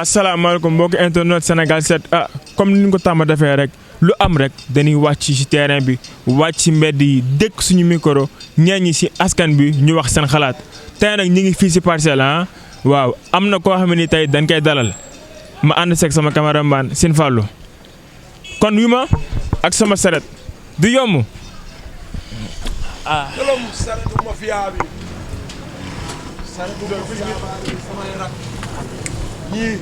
asalaamaaleykum mbokki internet Sénégal 7 comme ni ñu ko tàmm defee rek lu am rek dañuy wàcc ci terrain bi wàcc ci mbedd yi dëkk suñu micro ñeen ñi ci askan bi ñu wax seen xalaat tey nag ñu ngi fii ci Parcelles waaw am na koo xam ne tey dañ koy dalal ma ànd seeg sama cameraman Sine Fallou kon wi ma ak sama saret du yomb. këlëm saretu mafia bi saretu mafia bi samay rak ñii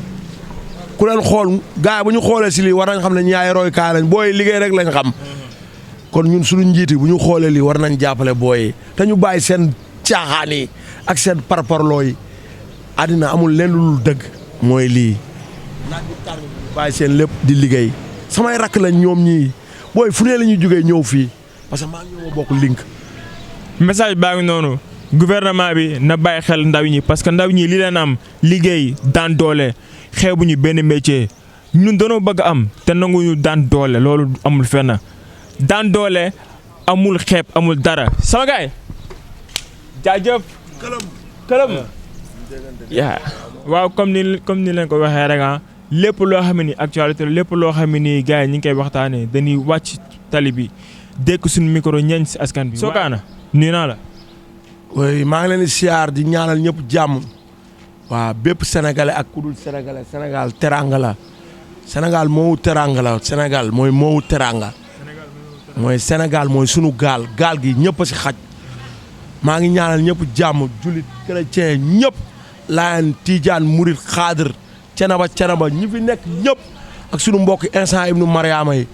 ku leen xool gars yi bu ñu xoolee si lii war nañ xam ne ñaay roy kaa lañ booy liggéey rek lañ xam kon ñun suñu njiiti bu ñu xoolee lii war nañ jàppale booy yi te ñu bàyyi seen caaxaan yi ak seen parparloo yi àddina amul lenn lu dëgg mooy lii naaj bi tàng bàyyi seen lépp di liggéey samay rakk lañ ñoom ñii booy fu ne la ñuy jógee ñëw fii parce que maa ngi ñoo bokk link. message baa ngi noonu gouvernement bi na bàyyi xel ndaw ñi parce que ndaw ñi li leen am liggéey daan doole xeebuñu benn métier ñun dañoo bëgg am te nanguñu daan doole loolu amul fenn daan doole amul xeeb amul dara sama gaay jaajëf këlëm yaa waaw comme ni leen ko waxee rek lépp loo xam ne actualité lépp loo xam ne gars yi ñu ngi koy waxtaanee dañuy wàcc tali bi dégg suñu micro ñeñ si askan bi. Sokana nii naa la. oui maa ngi leen di siyaar di ñaanal ñëpp jàmm. waaw bépp sénégalais ak ku dul sénégalais Sénégal teranga la Sénégal moowu teranga la Sénégal mooy moowu teranga. mooy Sénégal mooy sunu gaal gi ñëpp a si xaj. maa ngi ñaanal ñëpp jàmm jullit chrétien ñëpp. Laayeen Tijaan Murit Xaadir Cenaba ñi fi nekk ñëpp ak sunu mbokk instant ibnu Mariama yi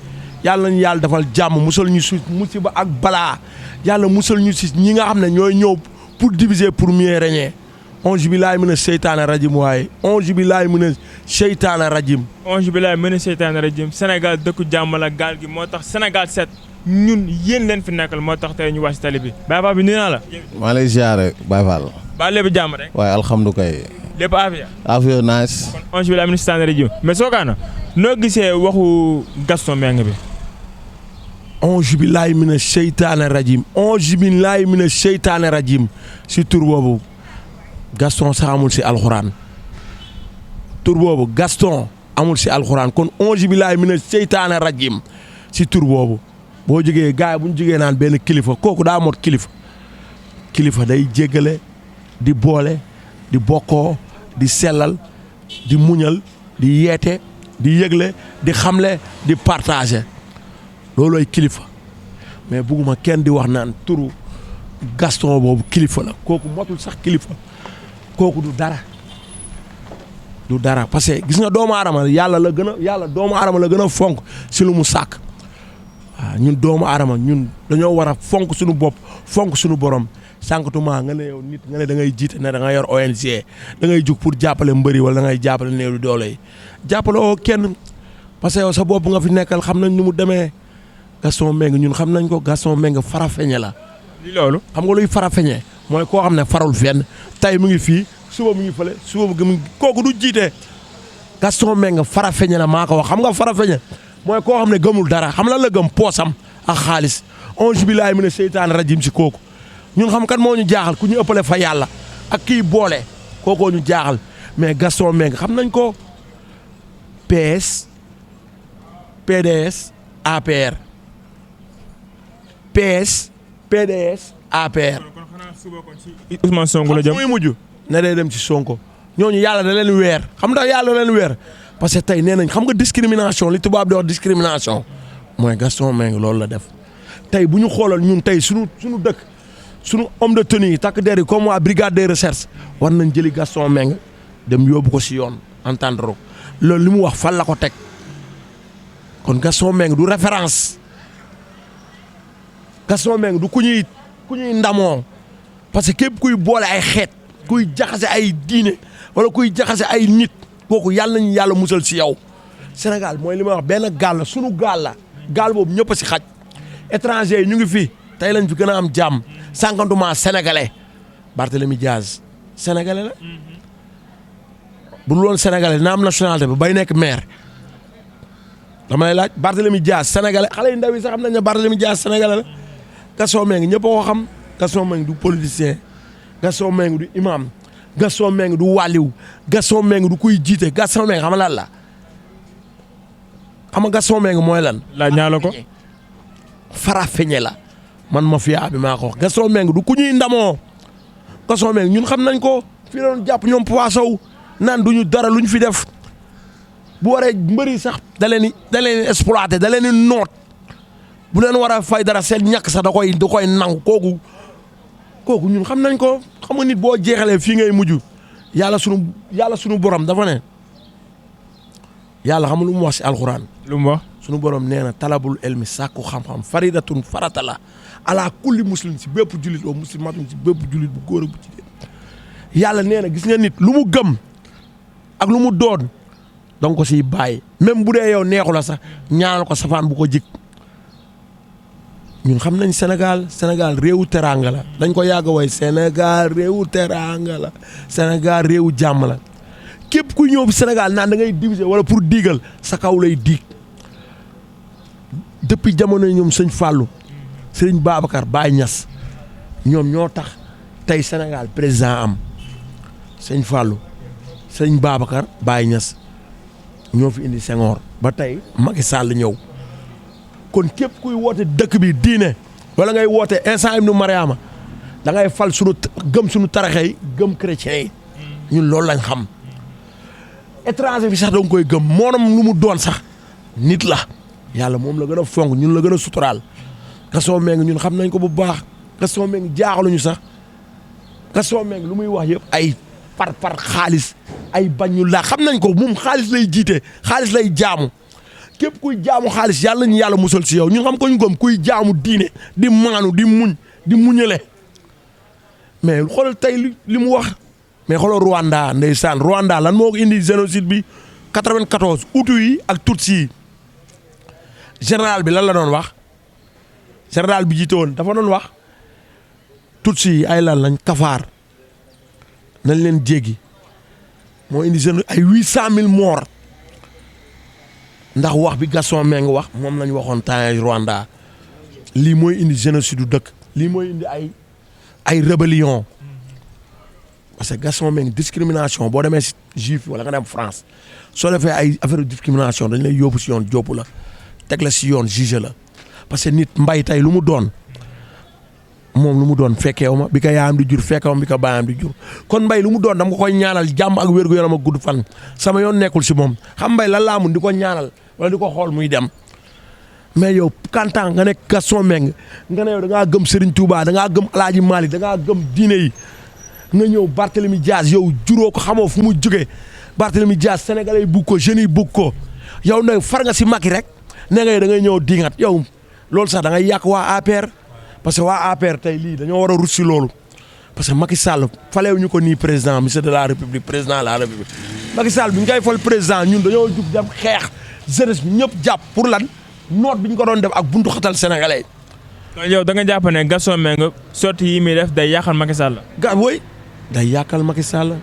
yàlla nañu yàlla defal jàmm musal ñu si musiba ak balaa yàlla musal ñu si ñi nga xam ne ñooy ñëw pour diviser pour mieux régner. onge bi laay mën a seytaane rajim waaye onge bi laay mën a seytaane rajim. onge bi laay mën a seytaane rajim Sénégal dëkku jàmm la gaal gi moo tax Sénégal 7 ñun yéen leen fi nekkal moo tax tey ñu wàcc tali bi. Baye Fall bi nuyu naa la. maa lay ziare Baye Fall. ba lépp jàmm rek. waaye alhamdulilah. lépp afia. afia nice. kon onge bi laay mën a seytaane rajim mais Sokana noo gisee waxu Gaston Mbengue bi. onge bi laay mën a seytaane rajim onge bi laay mën a seytaane rajim si tur boobu. Gaston sax amul si alxuraan tur boobu Gaston amul si alxuraan kon onge bi laay mën a seytaane rajim si tur boobu boo jógee gars yi bu ñu jógee naan benn kilifa kooku daa mot kilifa day jéggale di boole di bokkoo di sellal di muñal di yeete di yëgle di xamle di partager loolooy kilifa mais bugguma kenn di wax naan turu Gaston boobu kilifa la kooku motul sax kilifa. kooku du dara parce que gis nga doomu aadama yàlla doomu aadama la gën a fonk si lu mu sàkk waaw ñun doomu aadama ñun dañoo war a fonk suñu bopp fonk suñu borom sànkatuma nga ne yow nit nga ne da ngay jiite ne da nga yor ONG da ngay jug pour jàppale mbëri wala da ngay jàppale néew doole yi jàppale oo kenn parce que yow sa bopp nga fi nekkal xam nañ nu mu demee Gaston Mbengue ñun xam nañ ko Gaston Mbengue farafeñe la. li loolu xam nga luy farafeñe mooy koo xam ne farul fenn tey mu ngi fii suba mu ngi fële suba mu ngi kooku du jiite Gaston Mbengue farafeñe la maa ko wax xam nga farafeñe mooy koo xam ne gëmul dara xam lan la gëm poosam ak xaalis onge bi laay mën a seytaane rajim si kooku ñun xam kat moo ñu jaaxal ku ñu ëppale fa yàlla ak kii boole kookoo ñu jaaxal mais Gaston Mbengue xam nañ ko PS PDS APR PS PDS APR. Ousmane Sonko la jëm muy mujj ne day dem ci Sonko ñooñu yàlla da leen weer xam nga yàlla da leen weer parce que tey nee nañ xam nga discrimination li tubaab di wax discrimination mooy Gaston Mbengue loolu la def tey bu ñu xoolal ñun tey suñu dëkk suñu homme de tenue yi takk der yi comme waa brigade des recherches war nañ jëli Gaston Mbengue dem yóbbu ko si yoon entendre loolu li mu wax fan la ko teg kon Gaston Mbengue du référence Gaston Mbengue du ku ñuy ndamoo parce que képp kuy boole ay xeet kuy jaxase ay diine wala kuy jaxase ay nit kooku yàlla nañu yàlla musal si yow Sénégal mooy li ma wax benn gaal la sunu gaal la gaal boobu ñëpp a si xaj étranger yi ñu ngi fi tey lañ fi gën a am jàmm cinquantement sénégalais Barthélemy Diaz sénégalais la bu dul woon sénégalais dina am nationalité ba bay nekk maire dama lay laaj Barthélemy Diaz sénégalais xale yu ndaw yi sax xam nañ ne Barthélemy Diaz sénégalais la Gaston Mbengue ñëpp a ko xam Gaston Mbengue du politicien Gaston Mbengue du imam Gaston Mbengue du wàlliw Gaston Mbengue du kuy jiite Gaston Mbengue xam nga lan la xam nga Gaston Mbengue mooy lan. la ñaala ko. fara feñe la man mafia bi maa ko wax Gaston Mbengue du ku ñuy ndamoo Gaston Mbengue ñun xam nañ ko fii la doon jàpp ñoom Papa Sow naan duñu dara luñ fi def bu waree mbëri sax da leen di exploité da leen di noot bu leen war a fay dara seen ñàkk sax da koy nangu kooku ñun xam nañ ko xam nga nit boo jeexalee fii ngay mujj yàlla sunu borom dafa ne yàlla xam lu mu wax si alxuraan. lu mu wax. sunu borom nee na talabul elmi sàkku xam-xam faridatun farata la ala kulli muslim si bépp jullit oo muslimatun si bépp jullit bu góor ak bu jigéen yàlla nee na gis nga nit lu mu gëm ak lu mu doon danga ko siy bàyyi même bu dee yow neexu la sax ñaanal ko safaan bu ko jik ñun xam nañ Sénégal réewu teraanga la dañ ko yàgg way Sénégal réewu teraanga la Sénégal réewu jàmm la képp ku ñëw Sénégal naan da ngay diviser wala pour diigal sa kaw lay diig depuis jamono ñoom sëñ Fallou sëriñ Babacar Baye Niass ñoom ñoo tax tey Sénégal président am sëñ Fallou sëriñ Babacar Baye Niass ñoo fi indi Senghor ba tey Macky Sall ñëw kon képp kuy woote dëkk bi diine wala ngay woote Insa ibnu Mariama da ngay fal gëm sunu taraxe yi gëm chrétien yi ñun loolu lañ xam étranger bi sax da nga koy gëm moonam lu mu doon sax nit la yàlla moom la gën a fonk ñun la gën a suturaal Gaston Mbengue ñun xam nañ ko bu baax Gaston Mbengue jaaxaluñu sax Gaston Mbengue lu muy wax yëpp ay par xaalis ay bañ ñu laa xam nañ ko moom xaalis lay jiite xaalis lay jaamu képp kuy jaamu xaalis yàlla ñu yàlla musal si yow ñun xam ko ñu gëm kuy jaamu diine di maanu di muñale mais xoolal tey li mu wax mais xoolal Rwanda ndeysaan Rwanda lan moo ko indi génocide bi 94 Hutu yi ak Tutsi yi général bi lan la doon wax général bi jiite woon dafa doon wax Tutsi yi ay lan lañ kafaar nañ leen jéggi moo indi ay 800000 morts ndax wax bi Gaston Mbengue wax moom lañ waxoon temps Rwanda lii mooy indi génocide du dëkk lii mooy indi ay rébellion parce que Gaston Mbengue discrimination boo demee si juif wala nga dem France soo defee ay affaire discrimination dañ lay yóbbu si yoon jóobu la teg la si yoon juge la parce que nit mbay tey lu mu doon moom lu mu doon fekkeewu ma bi ko yaayam di jur fekkeewu ma bi ko baayam di jur kon mbay lu mu doon dama ko koy ñaanal jàmm ak wér-gu-yaram ak gudd fan sama yoon nekkul si moom xam mbay lan laa mun di ko ñaanal wala di ko xool muy dem mais yow kantaan nga nekk Gaston Mbengue nga ne yow da ngaa gëm Serigne Touba da ngaa gëm El Hadj Malick da ngaa gëm diine yi nga ñëw Barthélemy Diaz yow juróo ko xamoo fu mu jógee Barthélemy Diaz sénégalais yi bugg ko jeunes yi bugg ko yow nag far nga si Macky rek ne ngay da ngay ñëw dingat yow loolu sax da ngay yàq waa APR parce que waa APR tey lii dañoo war a rus si loolu parce que Macky Sall falewu ñu ko nii président monsieur de la république président de la république Macky Sall bi ñu koy fal président ñun dañoo jug dem xeex jeunesse bi ñëpp jàpp pour lan noot bi ñu ko doon def ak buntu xatal sénégalais. kon yow da nga jàpp ne Gaston Mbengue sorti yi muy def day yàqal Macky Sall. day yàqal Macky Sall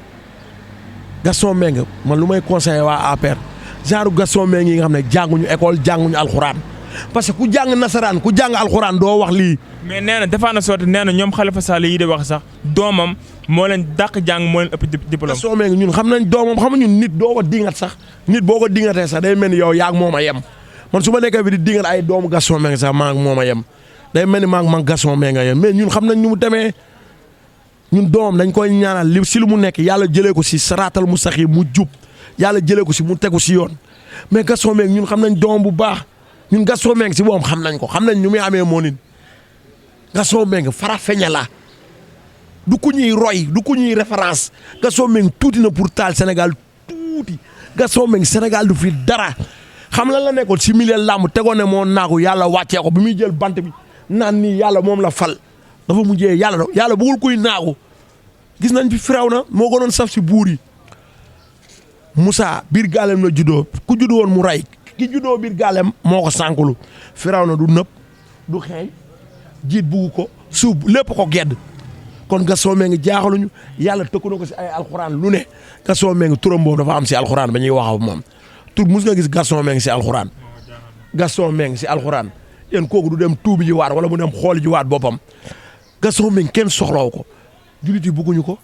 Gaston Mbengue man lu may conseillé waa APR genre Gaston Mbengue yi nga xam ne jànguñu école jànguñu alxuraan parce que ku jàng nasaraan ku jàng alxuraan doo wax lii. mais nee na defaa na sorti nee na ñoom Khalifa Sall yi di wax sax doomam moo leen dàq jàng moo leen ëpp diplôme. Gaston Mbengue ñun xam nañ doomam xam nga ñun nit doo ko dingat sax nit boo ko dingatee sax day mel ni yow yaa ngi moom a yem man su ma nekkee bi di dingat ay doomu Gaston Mbengue sax maa ngi moom a yem day mel ni maa ngi Gaston Mbengue a yem mais ñun xam nañ ñu mu demee ñun doomam dañ koy ñaanal li si lu mu nekk yàlla jëlee ko si saraatal mu sax yi mu jub yàlla jëlee ko si mu tegu si yoon mais Gaston Mbengue ñun xam nañ doomam bu baax ñun Gaston Mbengue si boppam xam nañ ko xam nañ ñu muy amee moo nit Gaston Mbengue fara feña la du ku ñuy roy du ku ñuy référence Gaston Mbengue tuuti na pour taal Sénégal tuuti Gaston Mbengue Sénégal du fi dara xam lan la nekkoon si milieu làmb tegoon ne moo naagu yàlla wàccee ko bi muy jël bant bi naan nii yàlla moom la fal dafa mujjee yàlla bëggul kuy naagu gis nañ fi Firawna moo gënoon saf si buur yi Moussa biir gaalem la juddoo ku juddoo woon mu rey ki juddoo biir gaalem moo ko sànkulu Firawna du nëb du xeeñ jiit bugg ko suuf lépp ko gedd kon Gaston Mbengue jaaxaluñu yàlla tëkku na ko si ay alxuraan lu ne Gaston Mbengue turam boobu dafa am si alxuraan ba ñuy wax ak moom tur mus nga gis Gaston Mbengue si alxuraan Gaston Mbengue si alxuraan yéen kooku du dem tuubi ji waat wala mu dem xooli ji waat boppam Gaston Mbengue kenn soxlaw ko jullit yi bugguñu ko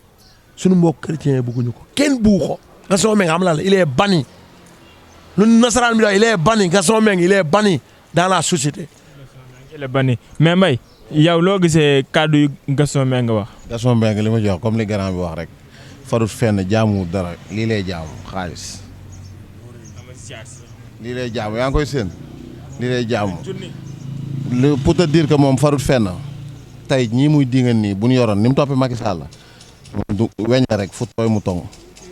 suñu mbokk chrétien yi bëgguñu ko kenn bugg ko Gaston Mbengue xam la il est banni lu nasaraan bi daal il est banni Gaston Mbengue il est banni dans la société. il est banni mais Mbaye yow loo gisee kàddu yu Gaston Mbengue wax. Gaston Mbengue li ma jox comme li grand bi wax rek farut fenn jaamu dara lii lay jaamu xaalis lii lay jaamu yaa ngi koy seen lii lay jaamu pour te dire que moom farut fenn tey ñii muy dingan nii bu ñu yoroon ni mu toppee Macky Sall du weñ rek fu tooy mu tong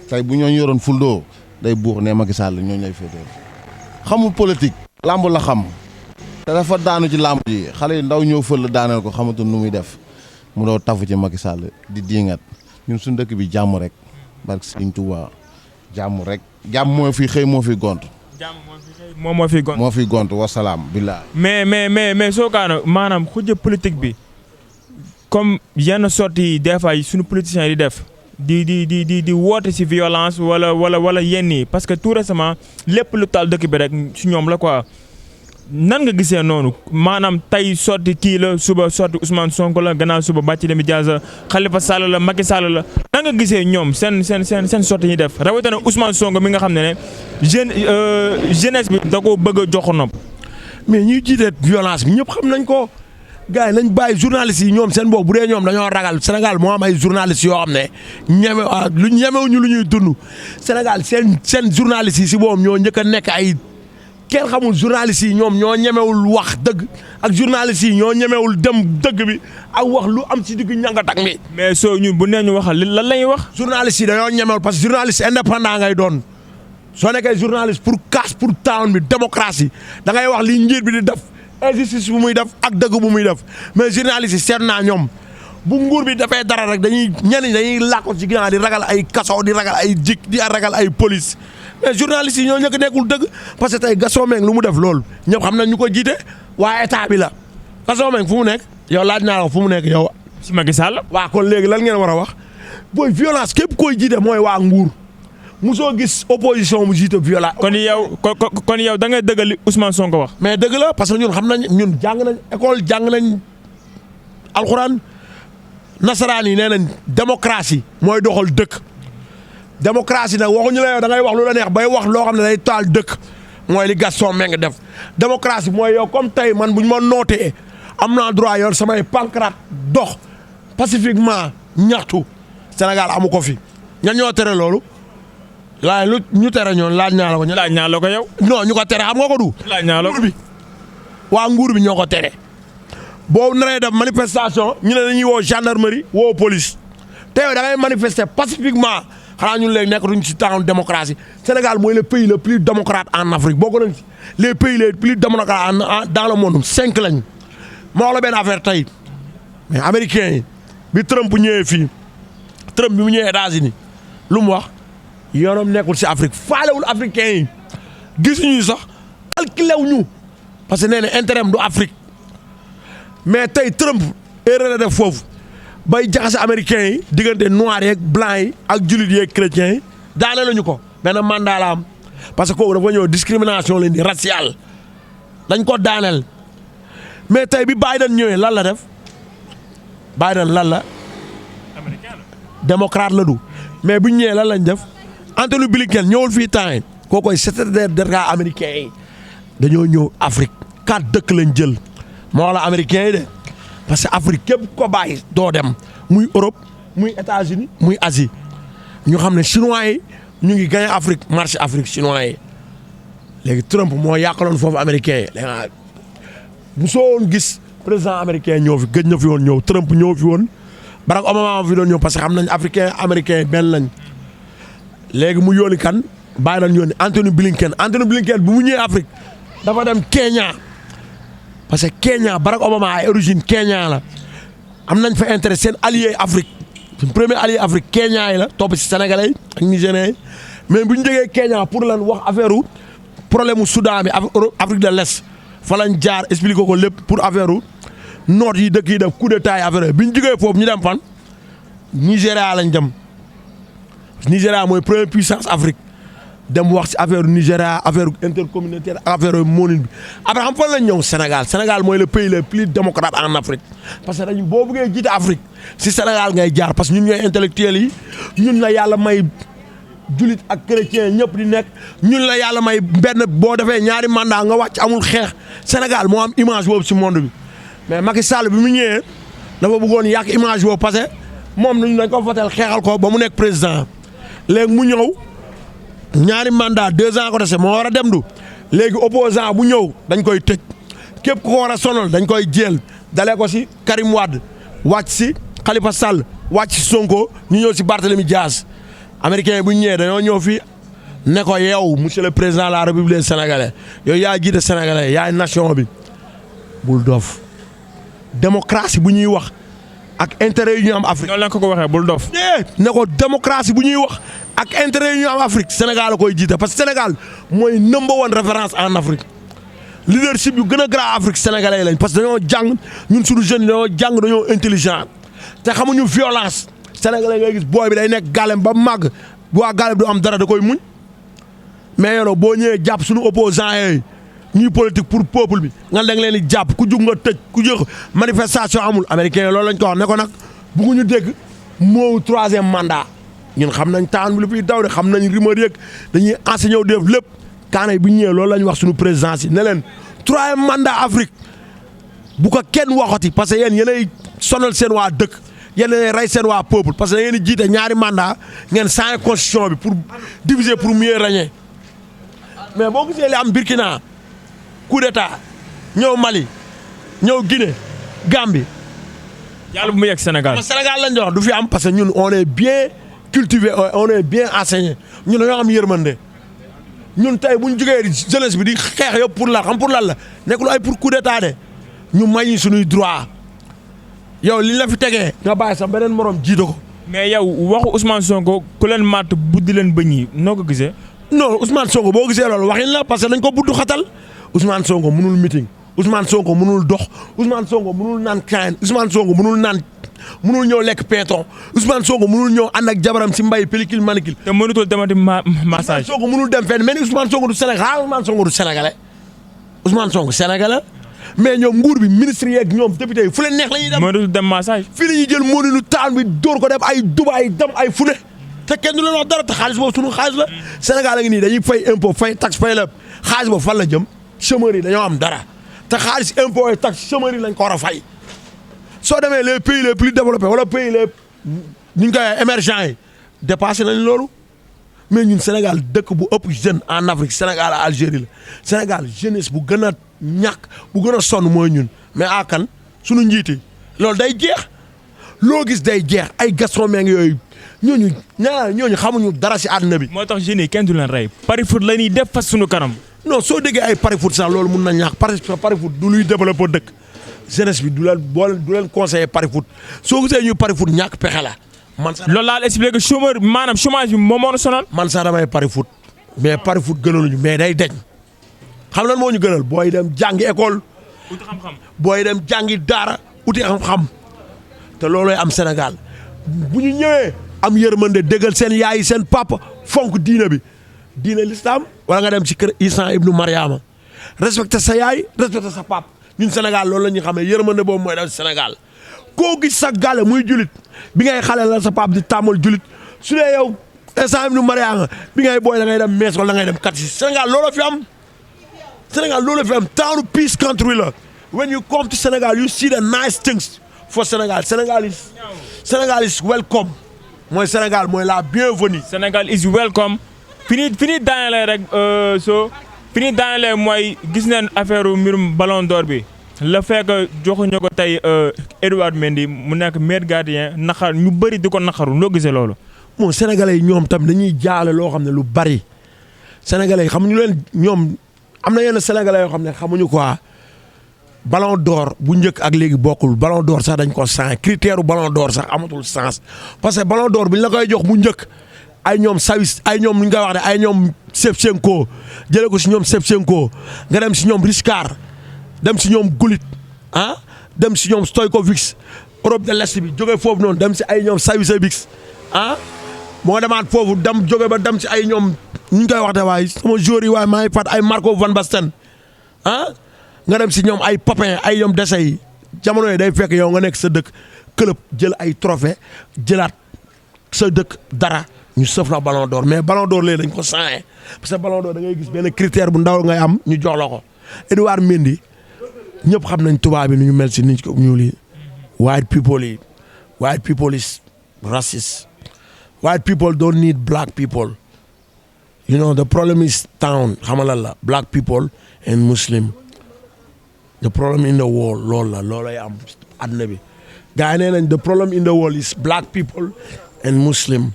tey bu ñooñu yoroon fuldoo day buux ne Macky Sall ñooñu lay féetee xamul politique làmb la xam te dafa daanu ci làmb ji xale yu ndaw ñëw fël daaneel ko xamatul nu muy def mu doo tafu ci Macky Sall di diingat ñun suñu dëkk bi jàmm rek barke Sëriñ Tuubaa jàmm rek jàmm moo fi xëy moo fi gont jàmm moo fi xëy moom moo fi gont. moo fi gont wasalaam billaay. mais Sokane maanaam xujja politique bi comme yenn sorties yi des fois suñu politiciens yi di def di woote ci violence wala yenn yi parce que tout récemment lépp lu taal dëkk bi rek ci ñoom la quoi. nan nga gisee noonu maanaam tey sotti kii la suba sotti Ousmane Sonko la gannaaw suba Barthélémy Dias la Khalifa Sall la Macky Sall la nan nga gisee ñoom seen sotti ñuy def rawatina Ousmane Sonko mi nga xam ne jeunesse bi da koo bëgg a jox nopp. mais ñuy jiite violence bi ñëpp xam nañ ko gars yi nañ bàyyi journalistes yi ñoom seen bopp bu dee ñoom dañoo ragal Sénégal moo am ay journalistes yoo xam ne ñemewuñu lu ñuy dund Sénégal seen journalistes yi si boobu ñoo njëkk a nekk ay. kenn xamul journalistes yi ñoom ñoo ñemewul wax dëgg ak journalistes yi ñoo ñemewul dem dëgg bi ak wax lu am ci digg ñangatak mi. mais soo ñun bu nee ñu waxal lan la ñuy wax. journalistes yi dañoo ñemewul parce que journaliste indépendant ngay doon soo nekkee journaliste pour casse pour town bi démocratie da ngay wax li njiit bi di def injustice bu muy def ak dëgg bu muy def mais journalistes yi seet naa ñoom bu nguur bi dafay dara rek dañuy làqu ci ginnaaw di ragal ay kaso di ragal ay jik di ragal ay police. mais journalistes yi ñoo ñëkk nekkul dëgg parce que tey Gaston Mbengue lu mu def loolu ñëpp xam nañ ñu ko jiite waa état bi la Gaston Mbengue fu mu nekk yow laaj naa la fu mu nekk yow. si Macky Sall. waaw kon léegi lan ngeen war a wax booy violence képp koy jiite mooy waa nguur musoo gis opposition mu jiite violence. kon yow da ngay dëggal li Ousmane Sonko wax. mais dëgg la parce que ñun xam nañ ñun jàng nañ école jàng nañ alxuraan nasaraan yi nee nañ démocratie mooy doxal dëkk. démocratie nag waxuñu la yow da ngay wax lu la neex bay wax loo xam ne day taal dëkk mooy li Gaston Mbengue def démocratie mooy yow comme tey man bu ñu ma nootee am naa droit yor samay pancarte dox pacifiquement ñaxtu Sénégal amu ko fi ñan ñoo tere loolu laaj lu ñu tere ñoon laaj ñaa la ko. laaj ñaa la ko yow. non ñu ko tere xam nga ko du. laaj ñaa la ko nguur bi waa nguur bi ñoo ko tere boo naree def manifestation ñu ne dañuy woo gendarmerie woo police te yow da ngay manifester pacifiquement. xanaa ñun léegi nekkatuñ ci temps démocratie Sénégal mooy le pays le plus démocrate en Afrique boo ko doon ci les pays les plus démocrates dans le monde 5 lañ ma wax la benn affaire tey mais américains yi bi Trump ñëwee fii Trump bi mu ñëwee États-Unis lu mu wax yoonam nekkul ci Afrique faalewul africains yi gisuñu sax calculé wuñu parce que nee na intérêt am du Afrique mais tey Trump erreur la def foofu. bay jaxase américains yi diggante noirs yeeg blancs yi ak jullit yeeg chrétiens yi daane lañu ko benn mandat la am parce que kooku dafa ñëw discrimination leen di raciale dañ ko daaneel mais tey bi Biden ñëwee lan la def Biden lan la démocrate la du mais bu ñu ñëwee lan lañ def Anthony Blinken ñëwul fii temps yi kookoy secrétaire d'État américain yi dañoo ñëw Afrique 4 dëkk lañ jël moo wax la américains yi de parce que Afrique képp ko bàyyi doo dem muy Europe muy États-Unis muy Asie ñu xam ne chinois yi ñu ngi gagné Afrique marché Afrique chinois yi léegi Trump moo yàqaloon foofu américain yi léegi bu soo woon gis président américain ñëw fi gëj na fi woon ñëw Trump ñëw fi woon Barack Obama fi doon ñëw parce que xam nañ africain américain yi benn lañ léegi mu yónni kan bàyyi nañ yónni Anthony Blinken bu mu ñëwee Afrique dafa dem Kenya. parce que Kenya Barack Obama ay origine Kenya la am nañ fa intérêt seen allié Afrique suñ premier allié Afrique Kenya yi la topp ci sénégalais yi ak nigériens yi mais bu ñu jógee Kenya pour lan wax affaire problème mu Soudan bi Afrique de l'Est fa lañ jaar expliqué ko lépp pour affaire noot yi dëkk yi def coup d'état yi affaire bi ñu jógee foofu ñu dem fan Nigéria lañ dem Nigéria mooy première puissance Afrique dem wax ci affaire Nigéria affaire intercommunautaire affaire moonin bi après xam fan lañ ñëw Sénégal mooy le pays le plus démocrate en Afrique parce que dañu boo bëggee jiite Afrique si Sénégal ngay jaar parce que ñun ñooy intellectuels yi ñun la yàlla may julit ak chrétien ñëpp di nekk ñun la yàlla may benn boo defee ñaari mandat nga wàcc amul xeex Sénégal moo am image boobu si monde bi mais Macky Sall bi mu ñëwee dafa bëggoon yàq image boobu parce que moom nañu dañ ko votel xeexal ko ba mu nekk président léegi mu ñëw ñaari mandat 2 ans ko dese moo war a dem du léegi opposant bu ñëw dañ koy tëj képp ku ko war a sonal dañ koy jéel dalee ko si Karim Wade wàcc si Khalifa Sall wàcc si Sonko ñu ñëw si Barthélemy Diaz américain bu ñu ñëwee dañoo ñëw fii ne ko yow monsieur le président de la république sénégalais yow yaa jiite sénégalais yaay nation bi bul doof démocratie bu ñuy wax ak intérêt yi ñu am Afrique. noonu la ko waxee bul dof. ne ko démocratie bu ñuy wax ak intérêt yi ñu am Afrique Sénégal la koy jiite parce que Sénégal mooy number one référence en Afrique leadership yu gën a grand Afrique sénégalais lañ parce que dañoo jàng ñun suñu jeunes yi dañoo jàng dañoo intelligent te xamuñu violence sénégalais ngay gis booy bi day nekk gaalem ba màgg bu waa gaalem du am dara da koy muñ mais yow boo ñëwee jàpp suñu opposants yooyu ñuy politique pour peuple bi nga da nga leen di jàpp ku jug nga tëj ku jox manifestation amul américain loolu lañ ko wax ne ko nag bugguñu dégg moo 3e mandat ñun xam nañ taan bi lu fiy daw de xam nañ rumeur yeeg dañuy enseigné wu def lépp kaanay bu ñëwee loolu lañ wax suñu présidence yi ne leen 3e mandat Afrique bu ko kenn waxati parce que yéen yéenay sonal seen waa dëkk yéenay rey seen waa peuple parce que yéen di jiite ñaari mandat ngeen changer constitution bi pour diviser pour mieux régner mais boo gisee li am Burkina coup d'état ñëw Mali ñëw Guinée Gambie. yàlla bu mu yegg Sénégal. Sénégal lañ wax du fi am parce que ñun on est bien cultivé on est bien enseigné ñun dañoo am yërmande ñun tey bu ñu jugee jeunesse bi di xeex yëpp pour lan xam pour lan la nekkul ay pour coup d'état de ñu may ñu suñuy droit yow li la fi tegee nga bàyyi sax beneen morom jiite ko. mais yow waxu Ousmane Sonko ku leen matt buddi leen bëñ yi noo ko gisee. non Ousmane Sonko boo gisee loolu waxin la parce que dañ ko buddu xatal Ousmane Sonko mënul meeting Ousmane Sonko mënul dox Ousmane Sonko mënul naan kain Ousmane Sonko mënul ñëw lekk péton Ousmane Sonko mënul ñëw ànd ak jabaram si mbay pellicule manicule. te mënutul demati massage. Ousmane Sonko mënul dem fenn mais ni Ousmane Sonko du Sénégal Ousmane Sonko du sénégalais Ousmane Sonko sénégalais mais ñoom nguur bi ministre yeeg ñoom député yi fu leen neex la ñuy dem. mënutul dem massage. fii la ñuy jël mënuñu taal bi dóor ko dem ay Dubaay dem ay fu ne te kenn du leen wax dara te xaalis boobu sunu xaalis la Sénégal a ngi nii dañuy fay impôt fay taxe fay lépp xaalis boobu fan la jëm chômeurs yi dañoo am dara te xaalis impôt et taxe chômeurs yi lañ ko war a fay soo demee les pays les plus développés wala pays les ñu ngi koy émergents yi dépassé nañ loolu mais ñun Sénégal dëkk bu ëpp jeune en Afrique Sénégal à Algérie la Sénégal jeunesse bu gën a ñàkk bu gën a sonn mooy ñun mais à kan suñu njiiti loolu day jeex loo gis day jeex ay Gaston Mbengue yooyu ñooñu xamuñu dara si àdduna bi. moo tax jeunes yi kenn du leen rey. pari foot la ñuy def fas suñu kanam. non soo déggee ay pari foot sax loolu mun na ñàkk pari foot du luy développé dëkk jeunesse bi du leen conseiller pari foot soo gisee ñuy pari foot ñàkk pexe la. man sax loolu laa la expliqué chômeur maanaam chômage bi moom moo ñu sonal. man sax damay pari foot mais pari foot gënaluñu mais day deñ xam lan moo ñu gënal booy dem jàngi école. uti xam-xam booy dem jàngi daara uti xam-xam te loolooy am Sénégal bu ñu ñëwee am yërmande déggal seen yaay yi seen papa fonk diina bi diina l'islam wala nga dem ci kër Isa ibnu Mariama respecté sa yaay respecté sa papa ñun Sénégal loolu la ñuy xamee yërmande boobu mooy daw Sénégal koo gis sa gàlle muy julit bi ngay xale la sa papa di tàmmal julit su dee yow Isa ibnu Mariama bi ngay booy da ngay dem mees wala da ngay dem kat si Sénégal looloo fi am Sénégal looloo fi am town peace country la when you come to Sénégal you see the nice things for Sénégal Sénégal is welcome mooy Sénégal mooy la bienvenue. Sénégal is welcome. fi ñuy daanelee rek fi ñuy daanelee mooy gis nañ affaire mbirum ballon d'or bi la fekk joxuñu ko tey Edouard Mendy mu nekk meilleur gardien naxar ñu bëri di ko naxaru loo gisee loolu. moom sénégalais yi ñoom tam dañuy jaale loo xam ne lu bari sénégalais yi xamuñu leen ñoom am na yenn sénégalais yoo xam ne xamuñu quoi ballon d'or bu njëkk ak léegi bokkul ballon d'or sax dañ ko sens critère ballon d'or sax amatul sens parce que ballon d'or bi ñu la koy jox bu njëkk ay ñoom Savic ay ñoom nu ñu koy wax de ay ñoom Shevchenko jëlee ko si ñoom Shevchenko nga dem si ñoom Riscar dem si ñoom Gullit ah dem si ñoom Stojkovic Europe de l'Est bi jógee foofu noonu dem si ay ñoom Savicevic ah moo demaat foofu dem jóge ba dem si ay ñoom ñu koy wax de waaye sama joueur yi waaye maa ngi fàtt ay Marco Van Basten nga dem si ñoom ay Papin ay ñoom dese yi jamono yi day fekk yow nga nekk sa dëkk club jël ay trophée jëlaat sa dëkk dara ñu sëf la ballon d'or mais ballon d'or léegi dañ ko changé parce que ballon d'or da ngay gis benn critère bu ndaw ngay am ñu jox la ko Edouard Mendy ñëpp xam nañ tubaab bi nu ñu mel si nit ko ñuul yi white people is racist. White people don't need black people. You know, the problem is town, hamalala, black people and Muslim. The problem in the world, lola I am adnabi. Ghanaian, the problem in the world is black people and Muslim.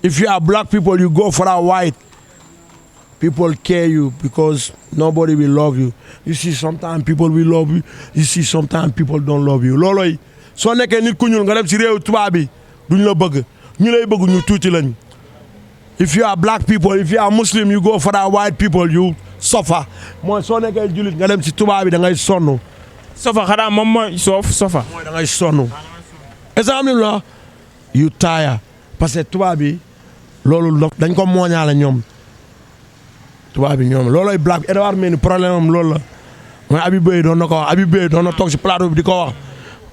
If you are black people, you go for a white. People care you because nobody will love you. You see, sometimes people will love you. You see, sometimes people don't love you. Lolo, so nekkee nit ku ñuul nga dem ci réew tubaab bi duñ la bëgg ñu lay bëgg ñu tuuti lañ. If you are black people, if you are Muslim, you go for that white people, you suffer. Mooy soo nekkee jullit nga dem ci tubaab bi da ngay sonn. sofa xanaa moom mooy sofa. mooy da ngay sonn. exemple la you tire parce que tubaab bi loolu dañ ko mooñaale ñoom. tubaab bi ñoom loolooy black Edouard Mendy problème am loolu la mooy Habib Beye doon na ko wax Habib Beye doon na toog si plateau bi di ko wax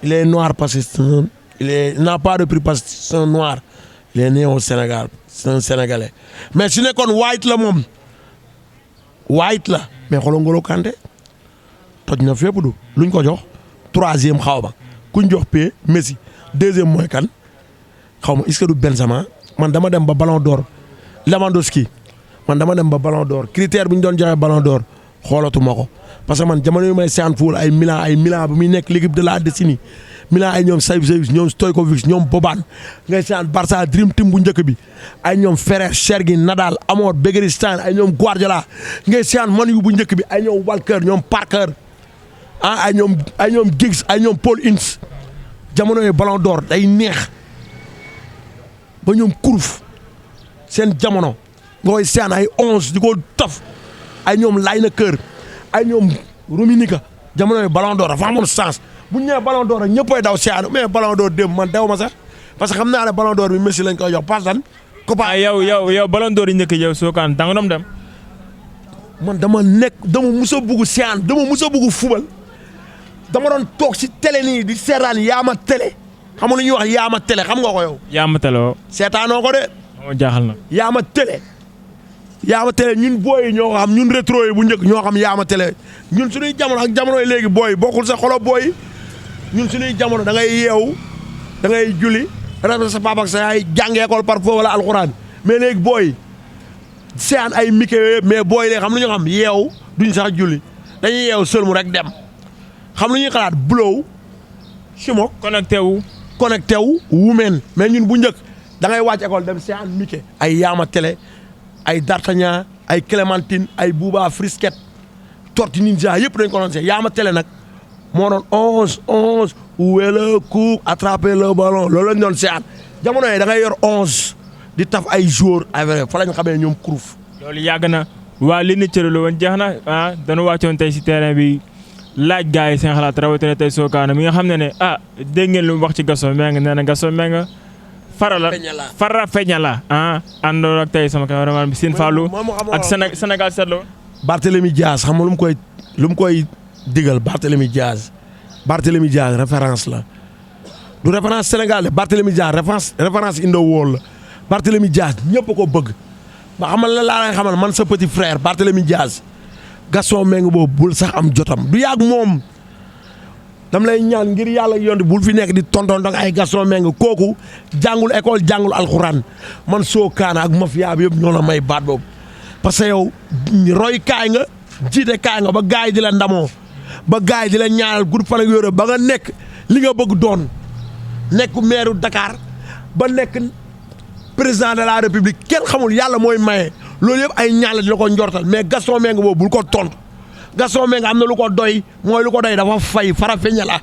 il est noir parce que il n'a pas de prix parce que c'est un noir il est né au Sénégal c'est un Sénégalais mais su nekkoon white la moom white la mais xoolal Ngolo Kanté toj na fépp du luñ ko jox troisième xaw ma kuñ jox pay Messi deuxième mooy kan xaw ma est-ce que du Benzema man dama dem ba Ballon d'Or Lewandowski man dama dem ba Ballon d'Or critère bi ñu doon joxe Ballon d'Or xoolatuma ko parce que man jamono yu may séan fool ay Milan bu muy nekk l'équipe de la décennie Milan ay ñoom Savicevic ñoom Stojkovic ñoom Boban ngay séan Barça Dream Team bu njëkk bi ay ñoom Ferrer Sergi Nadal Amor Begiristain ay ñoom Guardiola ngay séan Man U bu njëkk bi ay ñoom Walker ñoom Parker ay ñoom Giggs ay ñoom Paul Ince jamono yu Ballon d'Or day neex ba ñoom Cruyff seen jamono nga koy séan ay 11 di ko taf ay ñoom Lineker ay ñoom Rummenigge jamono yi Ballon d'Or dafa amoon sens bu ñu ñëwee Ballon d'Or rek ñëppay daw séan mais Ballon d'Or démb man dew ma sax parce que xam naa ne Ballon d'Or bi Messi lañ koy jox parce que Copa yow Ballon d'Or yi njëkk yow Sokane da nga doon dem. man dama mus a bugg séan dama mus a bugg fubal dama doon toog si télé nii di seetaan yaama télé xam nga lu ñuy wax yaama télé xam nga ko yow. yaama télé woo. seetaanoo ko de. moo jaaxal na. yaama télé ñun booy yi ñoo ko xam ñun rétro yi bu njëkk ñoo xam yaama télé ñun suñuy jamono ak jamono yi léegi booy bokkul sa xolo booy ñun suñuy jamono da ngay yeewu da ngay julli respecté sa papa ak sa yaay jàngee école par foo wala alxuraan mais léegi booy séan ay mike mais booy léegi xam lu ñu xam yeewu duñ sax julli dañuy yeewu sëlmu rek dem xam lu ñuy xalaat blow simo connecté wu women mais ñun bu njëkk da ngay wàcc école dem séan mike ay yaama télé ay D'Artagnan ay Clémentine ay Bouba Frisket Tortue Ninja yëpp dañ ko doon see yaama télé nag moo doon 11 où est le coup attraper le ballon loolu lañ doon seet jamono yi da ngay yor 11 di taf ay joueurs ay fa lañ xamee ñoom Cruyff. loolu yàgg na waa li ni cëralu woon jeex na dañu wàccoon tey si terrain bi laaj gars yi seen xalaat rawatina tey Sokane mi nga xam ne dégg ngeen lu mu wax ci Gaston Mbengue nee na Gaston Mbengue fara feña la àndoon ak tey sama cameraman bi Sine Fallou ak Sénégal seetlu. Barthélémy Diaz xam nga lu mu koy digal Barthélémy Diaz référence la du référence Sénégal de Barthélémy Diaz référence in the world la Barthélémy Diaz ñëpp ko bëgg ba xamal la laa lay xamal man sa petit frère Barthélémy Diaz Gaston Mbengue boobu bul sax am jotam du yàgg moom dam lay ñaan ngir yàlla yoon bul fi nekk di tonton dong ay Gaston Mbengue kooku jàngul école jàngul alxuraan man Sokane ak mafia bi yëpp ñoo la may baat boobu parce que yow roy kaay nga jiite kaay nga ba gars yi di la ndamoo ba gars yi di la ñaanal gudd fan ak yore ba nga nekk li nga bëgg doon nekk maire Dakar ba nekk président de la république kenn xamul yàlla mooy maye loolu yëpp ay ñaan la di la ko njortal mais Gaston Mbengue boobu bul ko tontu Gaston Mbengue am na lu ko doy mooy lu ko doy dafa fay fara feña la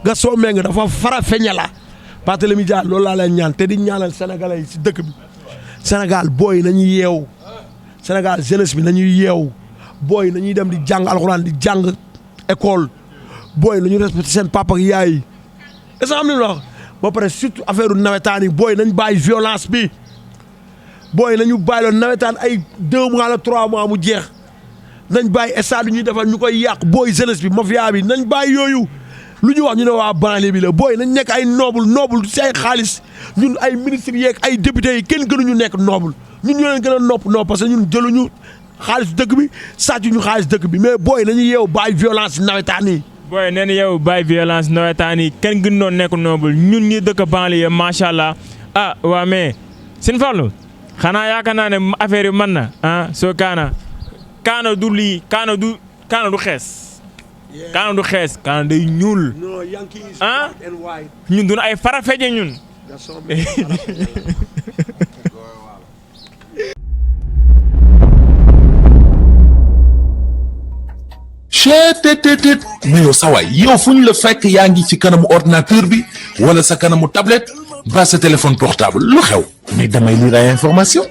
Gaston Mbengue dafa fara feña la Barthélémy Dias loolu laa leen ñaan te di ñaanal sénégalais yi si dëkk bi Sénégal booy nañu yeewu Sénégal jeunesse bi nañuy yeewu booy nañuy dem di jàng alxuraan di jàng école booy nañu respecté seen papa ak yaay yi est-ce que am nañu wax ba pare surtout affaire nawetaan yi booy nañ bàyyi violence bi booy nañu bàyyiloon nawetaan ay 2 mois la 3 mois mu jeex nañ bàyyi stade ñuy defal ñu koy yàq booy jeunesse bi mafia bi nañ bàyyi yooyu lu ñu wax ñu ne waa banlieue bi la booy nañ nekk ay noble si ay xaalis ñun ay ministres yeeg ay députés yi kenn gënuñu nekk noble ñun ñoo leen gën a nopp parce que ñun jëluñu xaalis dëkk bi sàccuñu xaalis dëkk bi mais booy nañu yeewu bàyyi violence nawetaan yi. booy nee na yow bàyyi violence nawetaan yi kenn gën doon nekk noble ñun ñi dëkk banlieue macha allah ah waa mais Sëñ Fallou xanaa yaakaar naa ne affaire yi mën na soo kaana du lii kaana du xees. kaana du xees kaana day ñuul. ñun duna ay farafeje ñun. cheetetetet mais yow sawaay yow fu ñu la fekk yaa ngi ci kanamu ordinateur bi wala sa kanamu tablette ba sa téléphone portable lu xew mais damay lire ay information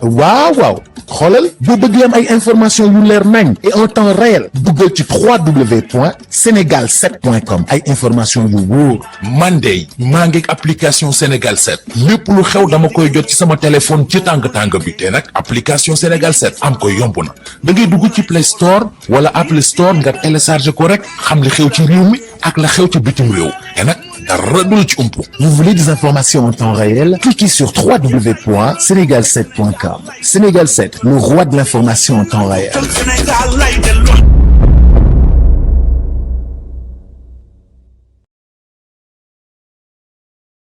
waaw xoolal boo bëgg am ay information yu leer nañ et en temps réel duggal ci www.senegal7.com ay information yu wóor man de maa ngi application Sénégal 7 lépp lu xew dama koy jot ci sama téléphone ci tàng bi te nag application Sénégal 7 am ko yomb na da ngay dugg ci Play Store wala Apple Store nga télécharge ko rek xam li xew ci réew mi ak la xew ci bitim réew te nag dara du la ci umpu. Vous voulez des informations en temps réel? Cliquez sur www.senegal7.com. Sénégal 7, le roi de l'information en temps réel.